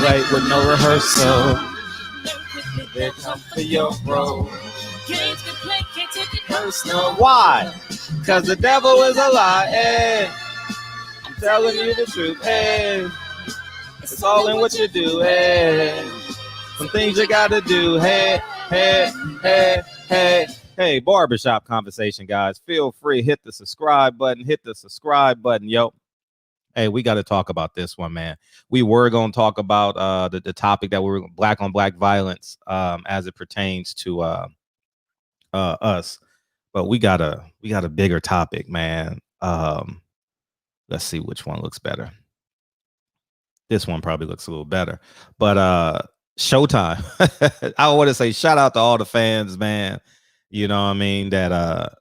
right with no rehearsal. They come for your bro. Games can play, can't take it personal. Why? Cause the devil is a lie. Hey, I'm telling you the truth. Hey, it's all in what you do. Hey, some things you gotta do. Hey, hey, hey, hey. Hey, barbershop conversation, guys. Feel free, hit the subscribe button. Hit the subscribe button, yo. Hey, we got to talk about this one, man. We were going to talk about the topic that we were black on black violence as it pertains to us, but we got a bigger topic, man. Let's see which one looks better. This one probably looks a little better, but Showtime. I want to say shout out to all the fans, man. You know what I mean? That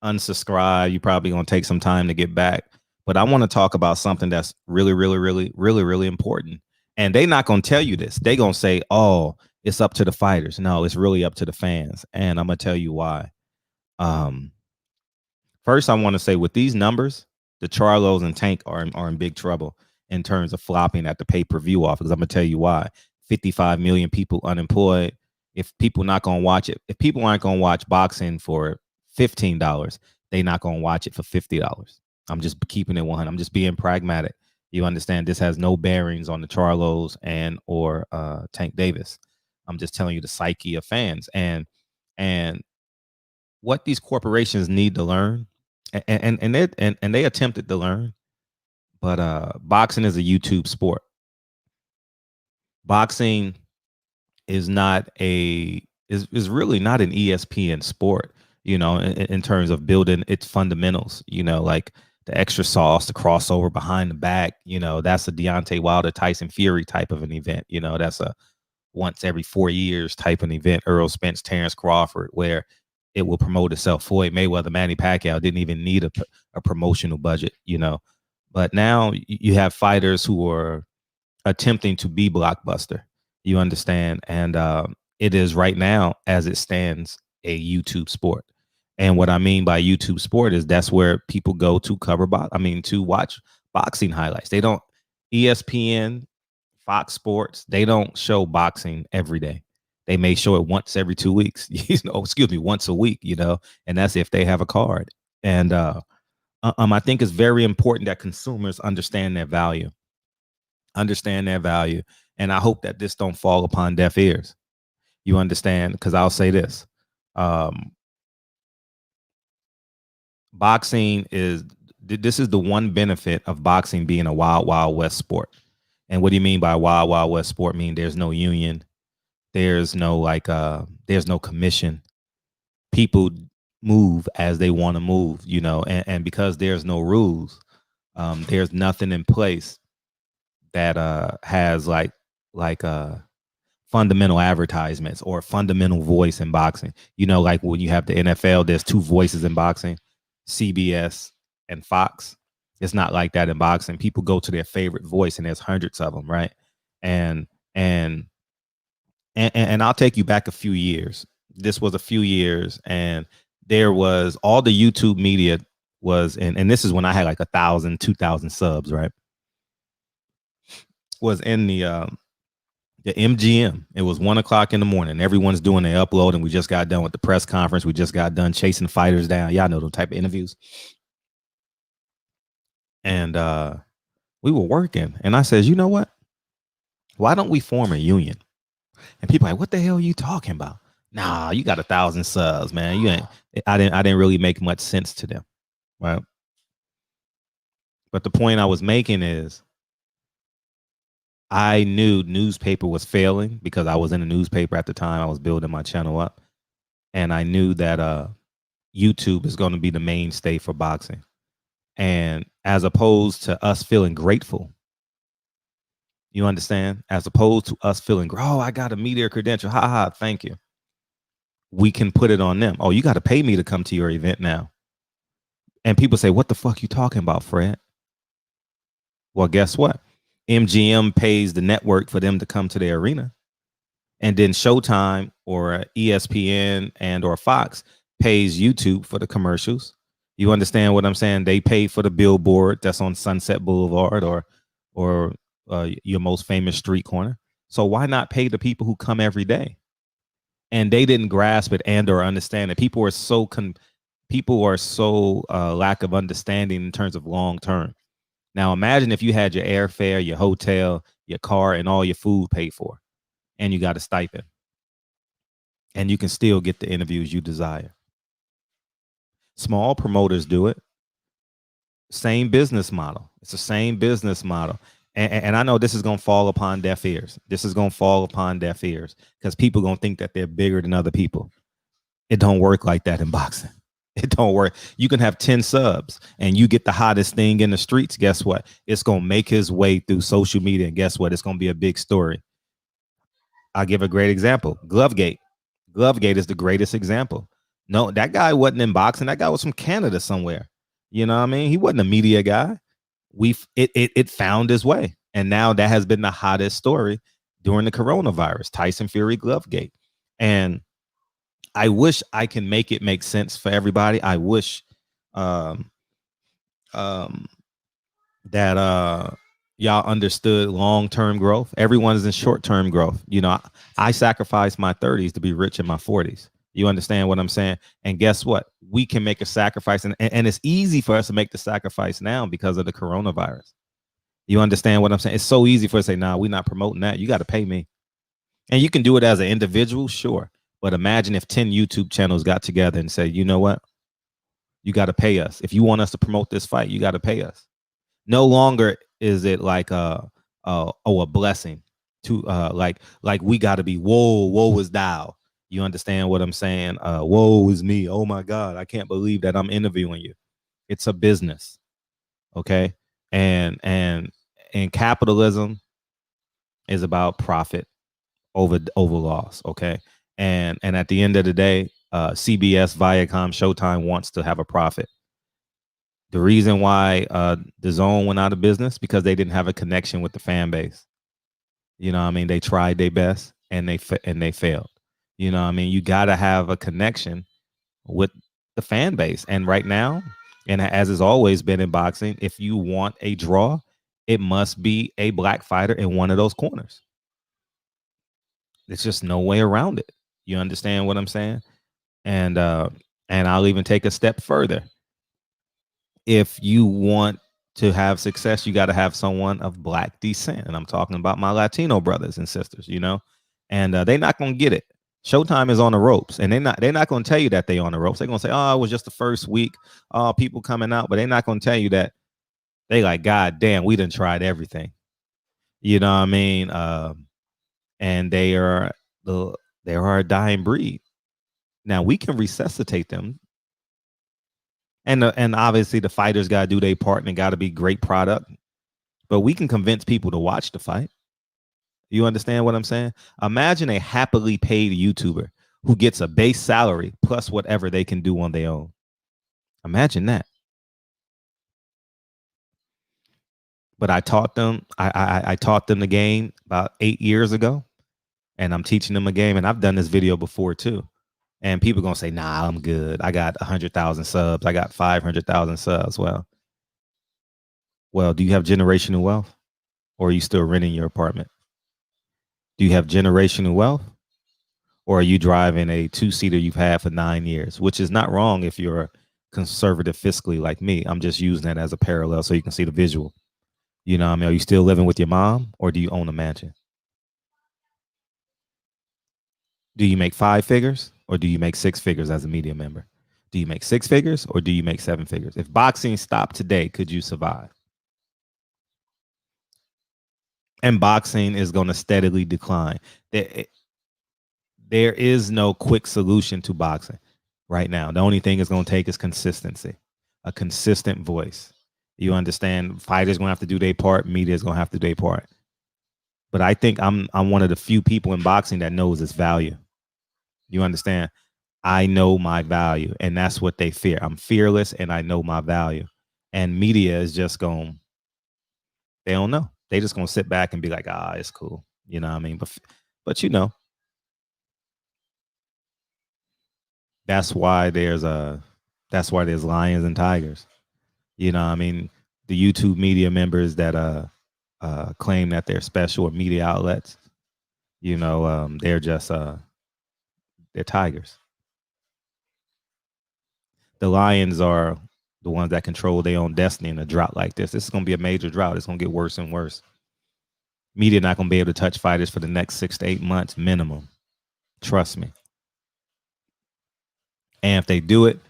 unsubscribe. You probably gonna take some time to get back. But I want to talk about something that's really, really, really, really, really important. And they not gonna tell you this. They gonna say, "Oh, it's up to the fighters." No, it's really up to the fans, and I'm gonna tell you why. First, I want to say with these numbers, the Charlos and Tank are in big trouble in terms of flopping at the pay-per-view office. I'm gonna tell you why. 55 million people unemployed. If people not gonna watch it, if people aren't gonna watch boxing for $15, they not gonna watch it for $50. I'm just keeping it 100. I'm just being pragmatic. You understand? This has no bearings on the Charlos and or Tank Davis. I'm just telling you the psyche of fans and what these corporations need to learn, and they attempted to learn, but boxing is a YouTube sport. Boxing is not is really not an ESPN sport, you know, in terms of building its fundamentals, you know, like the extra sauce, the crossover behind the back, you know, that's a Deontay Wilder, Tyson Fury type of an event, you know, that's a once every 4 years type of event, Earl Spence, Terrence Crawford, where it will promote itself. Floyd Mayweather, Manny Pacquiao didn't even need a promotional budget, you know, but now you have fighters who are attempting to be blockbuster. You understand? And it is right now, as it stands, a YouTube sport. And what I mean by YouTube sport is that's where people go to to watch boxing highlights. They don't ESPN, Fox Sports, they don't show boxing every day. They may show it once every 2 weeks, once a week, you know, and that's if they have a card. And I think it's very important that consumers understand their value. And I hope that this don't fall upon deaf ears. You understand? Because I'll say this. Boxing is the one benefit of boxing being a wild, wild west sport. And what do you mean by wild, wild west sport? Mean there's no union. There's no there's no commission. People move as they want to move, you know, and because there's no rules, there's nothing in place that has like fundamental advertisements or fundamental voice in boxing. You know, like when you have the NFL, there's two voices in boxing, CBS and Fox. It's not like that in boxing. People go to their favorite voice, and there's hundreds of them, right? And I'll take you back a few years. This was a few years, and there was all the YouTube media was, and this is when I had like 1,000, 2,000 subs, right? Was in the MGM. It was 1 o'clock in the morning. Everyone's doing their upload, and we just got done with the press conference. We just got done chasing fighters down. Y'all know those type of interviews. And we were working, and I says, you know what? Why don't we form a union? And people are like, what the hell are you talking about? Nah, you got 1,000 subs, man. You ain't. I didn't really make much sense to them, right? But the point I was making is, I knew newspaper was failing because I was in a newspaper at the time. I was building my channel up, and I knew that YouTube is going to be the mainstay for boxing. And as opposed to us feeling grateful, you understand? As opposed to us feeling, oh, I got a media credential. Ha ha, thank you. We can put it on them. Oh, you got to pay me to come to your event now. And people say, what the fuck you talking about, Fred? Well, guess what? MGM pays the network for them to come to their arena. And then Showtime or ESPN and or Fox pays YouTube for the commercials. You understand what I'm saying? They pay for the billboard that's on Sunset Boulevard or your most famous street corner. So why not pay the people who come every day? And they didn't grasp it and or understand it. People are so lack of understanding in terms of long term. Now imagine if you had your airfare, your hotel, your car, and all your food paid for, and you got a stipend, and you can still get the interviews you desire. Small promoters do it. Same business model. It's the same business model. And I know this is going to fall upon deaf ears. This is going to fall upon deaf ears because people going to think that they're bigger than other people. It don't work like that in boxing. It don't work. You can have 10 subs and you get the hottest thing in the streets. Guess what? It's going to make his way through social media. And guess what? It's going to be a big story. I'll give a great example. Glovegate. Glovegate is the greatest example. No, that guy wasn't in boxing. That guy was from Canada somewhere. You know what I mean? He wasn't a media guy. It found his way. And now that has been the hottest story during the coronavirus, Tyson Fury Glovegate. And I wish I can make it make sense for everybody. I wish um, um, that y'all understood long-term growth. Everyone is in short-term growth. You know, I sacrificed my 30s to be rich in my 40s. You understand what I'm saying? And guess what? We can make a sacrifice, and it's easy for us to make the sacrifice now because of the coronavirus. You understand what I'm saying? It's so easy for us to say, nah, we're not promoting that. You got to pay me. And you can do it as an individual, sure. But imagine if 10 YouTube channels got together and said, you know what? You got to pay us. If you want us to promote this fight, you got to pay us. No longer is it like a blessing to like we got to be woe is thou. You understand what I'm saying? Woe is me. Oh my God, I can't believe that I'm interviewing you. It's a business, okay? And capitalism is about profit over loss, okay? And at the end of the day, CBS, Viacom, Showtime wants to have a profit. The reason why the Zone went out of business because they didn't have a connection with the fan base. You know what I mean? They tried their best and they failed. You know what I mean? You got to have a connection with the fan base. And right now, and as has always been in boxing, if you want a draw, it must be a black fighter in one of those corners. There's just no way around it. You understand what I'm saying? And I'll even take a step further. If you want to have success, you got to have someone of black descent. And I'm talking about my Latino brothers and sisters, you know, and they're not going to get it. Showtime is on the ropes, and they're not going to tell you that they're on the ropes. They're going to say, oh, it was just the first week. Oh, people coming out, but they're not going to tell you that they like, God damn, we done tried everything. You know what I mean? And they are a dying breed. Now we can resuscitate them. And obviously the fighters got to do their part and it got to be great product. But we can convince people to watch the fight. You understand what I'm saying? Imagine a happily paid YouTuber who gets a base salary plus whatever they can do on their own. Imagine that. But I taught them. I taught them the game about 8 years ago, and I'm teaching them a game. And I've done this video before too. And people are gonna say, "Nah, I'm good. I got 100,000 subs. I got 500,000 subs." Well, do you have generational wealth, or are you still renting your apartment? Do you have generational wealth, or are you driving a two-seater you've had for 9 years? Which is not wrong if you're conservative fiscally like me. I'm just using that as a parallel so you can see the visual. You know what I mean? Are you still living with your mom, or do you own a mansion? Do you make 5 figures, or do you make 6 figures as a media member? Do you make 6 figures, or do you make 7 figures? If boxing stopped today, could you survive? And boxing is going to steadily decline. There is no quick solution to boxing right now. The only thing it's going to take is consistency, a consistent voice. You understand? Fighters going to have to do their part. Media is going to have to do their part. But I think I'm one of the few people in boxing that knows its value. You understand? I know my value, and that's what they fear. I'm fearless, and I know my value. And media is just going, they don't know. They just going to sit back and be like, ah, it's cool. You know what I mean? But you know, that's why there's lions and tigers. You know what I mean? The YouTube media members that claim that they're special or media outlets. They're just they're tigers. The lions are the ones that control their own destiny in a drought like this. This is going to be a major drought. It's going to get worse and worse. Media not going to be able to touch fighters for the next 6 to 8 months minimum. Trust me. And if they do it,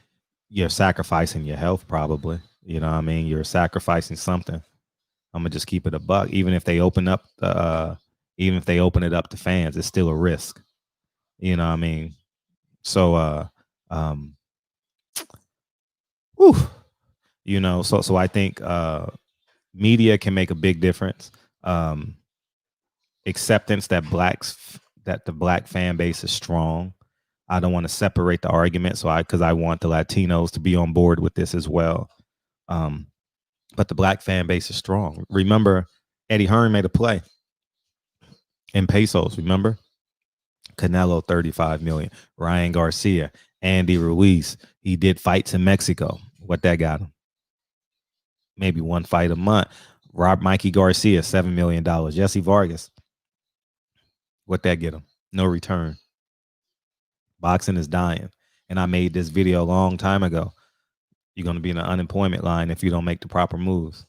you're sacrificing your health probably. You know what I mean? You're sacrificing something. I'm gonna just keep it a buck. Even if they open up even if they open it up to fans, it's still a risk. You know what I mean? So um whew, so I think media can make a big difference. Acceptance that the black fan base is strong. I don't want to separate the argument, because I want the Latinos to be on board with this as well. But the black fan base is strong. Remember, Eddie Hearn made a play in pesos. Remember, Canelo 35 million, Ryan Garcia, Andy Ruiz. He did fights in Mexico. What that got him? Maybe one fight a month. Mikey Garcia, $7 million. Jesse Vargas. What that get him? No return. Boxing is dying. And I made this video a long time ago. You're going to be in an unemployment line if you don't make the proper moves.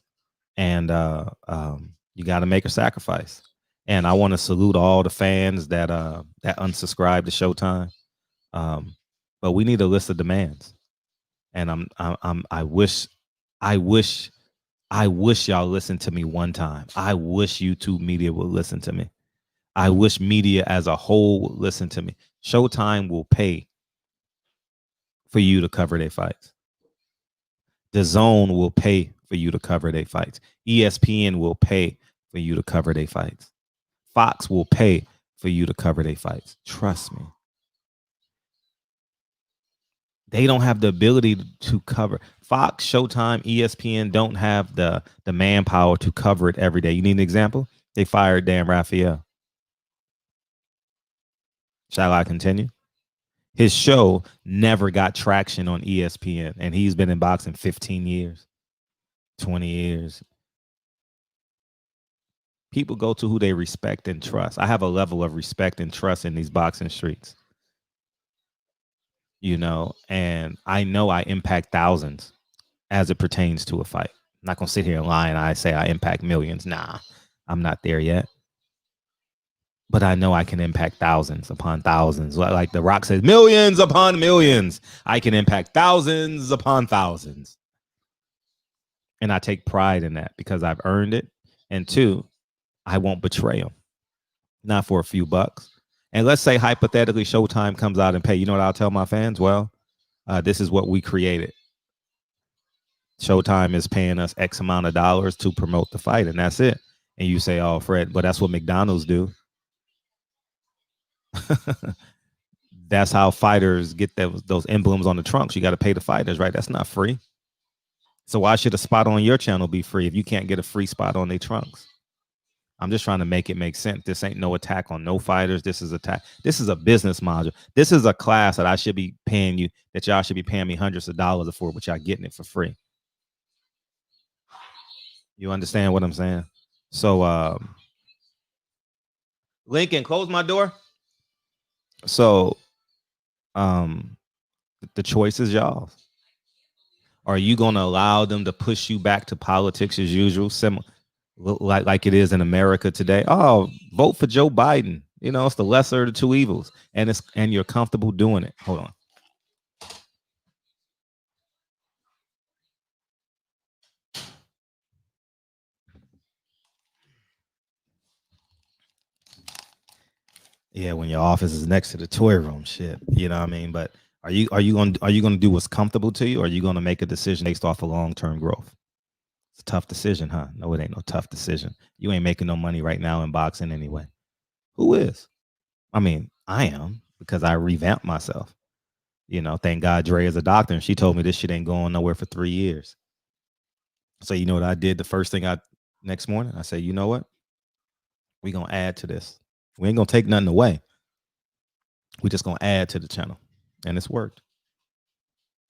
And you got to make a sacrifice. And I want to salute all the fans that unsubscribe to Showtime. But we need a list of demands. And I wish y'all listen to me one time. I wish YouTube media would listen to me. I wish media as a whole would listen to me. Showtime will pay for you to cover their fights. The Zone will pay for you to cover their fights. ESPN will pay for you to cover their fights. Fox will pay for you to cover their fights. Trust me. They don't have the ability to cover. Fox, Showtime, ESPN don't have the manpower to cover it every day. You need an example? They fired Dan Raphael. Shall I continue? His show never got traction on ESPN, and he's been in boxing 15 years, 20 years. People go to who they respect and trust. I have a level of respect and trust in these boxing streets. And I know I impact thousands as it pertains to a fight. I'm not going to sit here and lie and I say I impact millions. Nah, I'm not there yet. But I know I can impact thousands upon thousands. Like The Rock says, millions upon millions. I can impact thousands upon thousands. And I take pride in that because I've earned it. And two, I won't betray them. Not for a few bucks. And let's say hypothetically Showtime comes out and pay. You know what I'll tell my fans? Well, this is what we created. Showtime is paying us X amount of dollars to promote the fight, and that's it. And you say, oh, Fred, but that's what McDonald's do. That's how fighters get those emblems on the trunks. You got to pay the fighters, right? That's not free. So why should a spot on your channel be free if you can't get a free spot on their trunks? I'm just trying to make it make sense. This ain't no attack on no fighters. This is This is a business module. This is a class that I should be paying you, that y'all should be paying me hundreds of dollars for, but y'all getting it for free. You understand what I'm saying? So, Lincoln, close my door. So, the choice is y'all's. Are you going to allow them to push you back to politics as usual, like it is in America today? Oh, vote for Joe Biden. It's the lesser of the two evils, and you're comfortable doing it. Hold on. Yeah, when your office is next to the toy room, shit. You know what I mean? But are you gonna do what's comfortable to you, or are you gonna make a decision based off of long-term growth? It's a tough decision, huh? No, it ain't no tough decision. You ain't making no money right now in boxing anyway. Who is? I mean, I am, because I revamped myself. Thank God Dre is a doctor, and she told me this shit ain't going nowhere for 3 years. So you know what I did the first thing next morning? I said, you know what? We gonna add to this. We ain't gonna take nothing away. We just gonna add to the channel. And it's worked.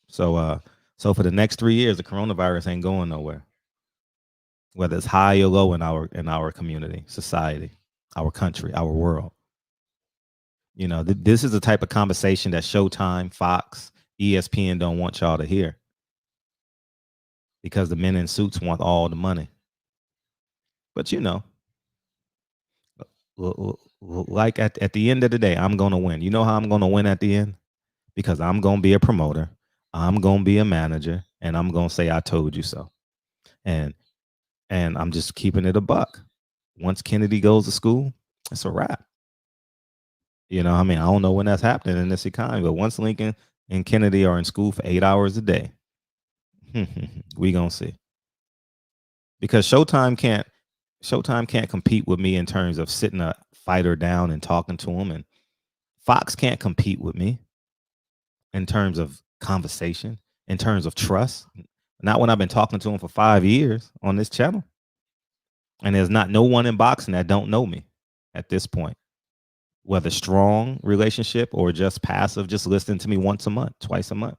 So for the next 3 years, the coronavirus ain't going nowhere. whether it's high or low in our community, society, our country, our world. You know, this is the type of conversation that Showtime, Fox, ESPN don't want y'all to hear, because the men in suits want all the money. But you know, like at the end of the day, I'm gonna win. You know how I'm gonna win at the end? Because I'm gonna be a promoter, I'm gonna be a manager, and I'm gonna say I told you so. And I'm just keeping it a buck. Once Kennedy goes to school, it's a wrap. You know, I mean, I don't know when that's happening in this economy, but once Lincoln and Kennedy are in school for 8 hours a day, we gonna see. Because Showtime can't compete with me in terms of sitting a fighter down and talking to him, and Fox can't compete with me in terms of conversation, in terms of trust. Not when I've been talking to him for 5 years on this channel, and there's not no one in boxing that don't know me at this point, whether strong relationship or just passive, just listening to me once a month, twice a month.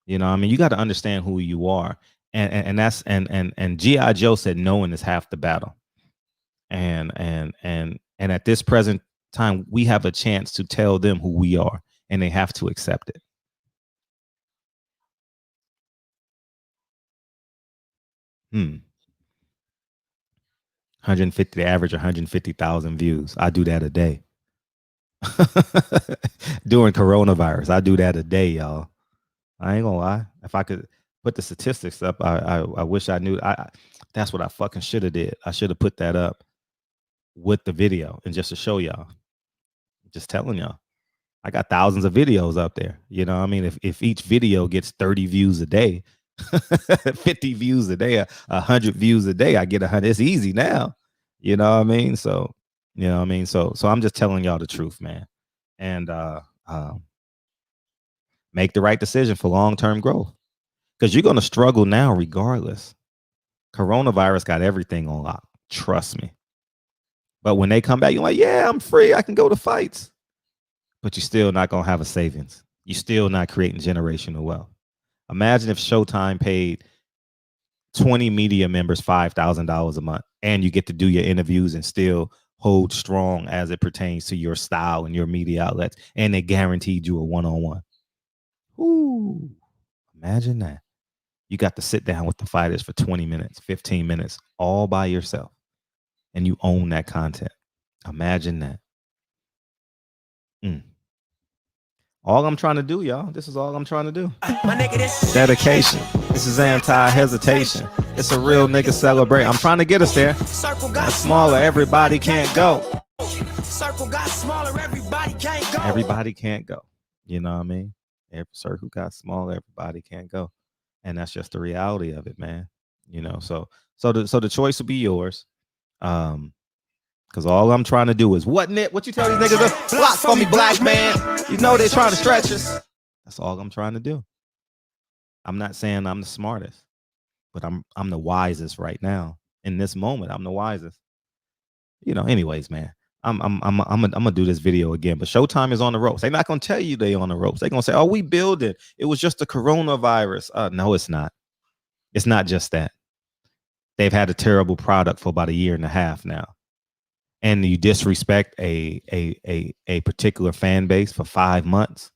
You know, I mean, you got to understand who you are, and that's and GI Joe said knowing is half the battle, and at this present time, we have a chance to tell them who we are, and they have to accept it. Hmm. 150, the average 150,000 views. I do that a day. During coronavirus, I do that a day, y'all. I ain't gonna lie. If I could put the statistics up, I wish I knew. That's what I fucking should have did. I should have put that up with the video and just to show y'all. Just telling y'all. I got thousands of videos up there. You know, I mean, if each video gets 30 views a day, 50 views a day, 100 views a day, I get 100. It's easy now. You know what I mean? So, you know what I mean? So I'm just telling y'all the truth, man. And make the right decision for long-term growth. Because you're gonna struggle now regardless. Coronavirus got everything on lock. Trust me. But when they come back, you're like, yeah, I'm free. I can go to fights. But you're still not gonna have a savings. You're still not creating generational wealth. Imagine if Showtime paid 20 media members $5,000 a month, and you get to do your interviews and still hold strong as it pertains to your style and your media outlets, and they guaranteed you a one-on-one. Ooh, imagine that. You got to sit down with the fighters for 20 minutes, 15 minutes, all by yourself, and you own that content. Imagine that. All I'm trying to do, y'all. This is all I'm trying to do. Dedication. This is anti-hesitation. It's a real nigga celebrate. I'm trying to get us there. Got smaller, everybody can't go. Circle got smaller, everybody can't go. Everybody can't go. You know what I mean? Every circle got smaller, everybody can't go. And that's just the reality of it, man. You know, so the choice will be yours. Because all I'm trying to do is what you tell these niggas? Block for me, black man. You know they're trying to stretch us. That's all I'm trying to do. I'm not saying I'm the smartest, but I'm the wisest right now. In this moment, I'm the wisest. You know, anyways, man. I'm gonna do this video again, but Showtime is on the ropes. They're not gonna tell you they on the ropes. They're gonna say, "Oh, we build it. It was just the coronavirus." No, it's not. It's not just that. They've had a terrible product for about a year and a half now, and you disrespect a particular fan base for 5 months,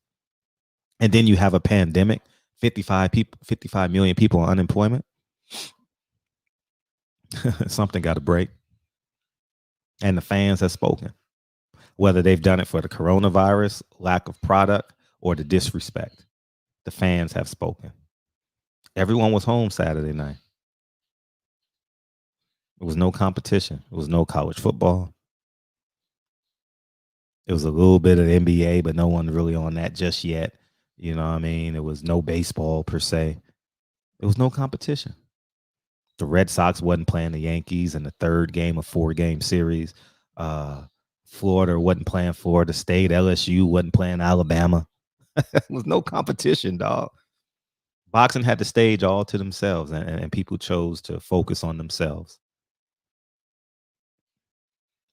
and then you have a pandemic, 55 million people on unemployment. Something got to break, and the fans have spoken. Whether they've done it for the coronavirus, lack of product, or the disrespect, the fans have spoken. Everyone was home Saturday night. It was no competition. It was no college football. It was a little bit of NBA, but no one really on that just yet. You know what I mean? It was no baseball per se. It was no competition. The Red Sox wasn't playing the Yankees in the third game of 4-game series. Florida wasn't playing Florida State. LSU wasn't playing Alabama. It was no competition, dog. Boxing had the stage all to themselves, and people chose to focus on themselves.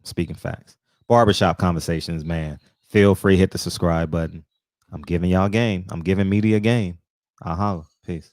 Speaking facts. Barbershop conversations, man. Feel free, hit the subscribe button. I'm giving y'all game. I'm giving media game. I'll holla. Peace.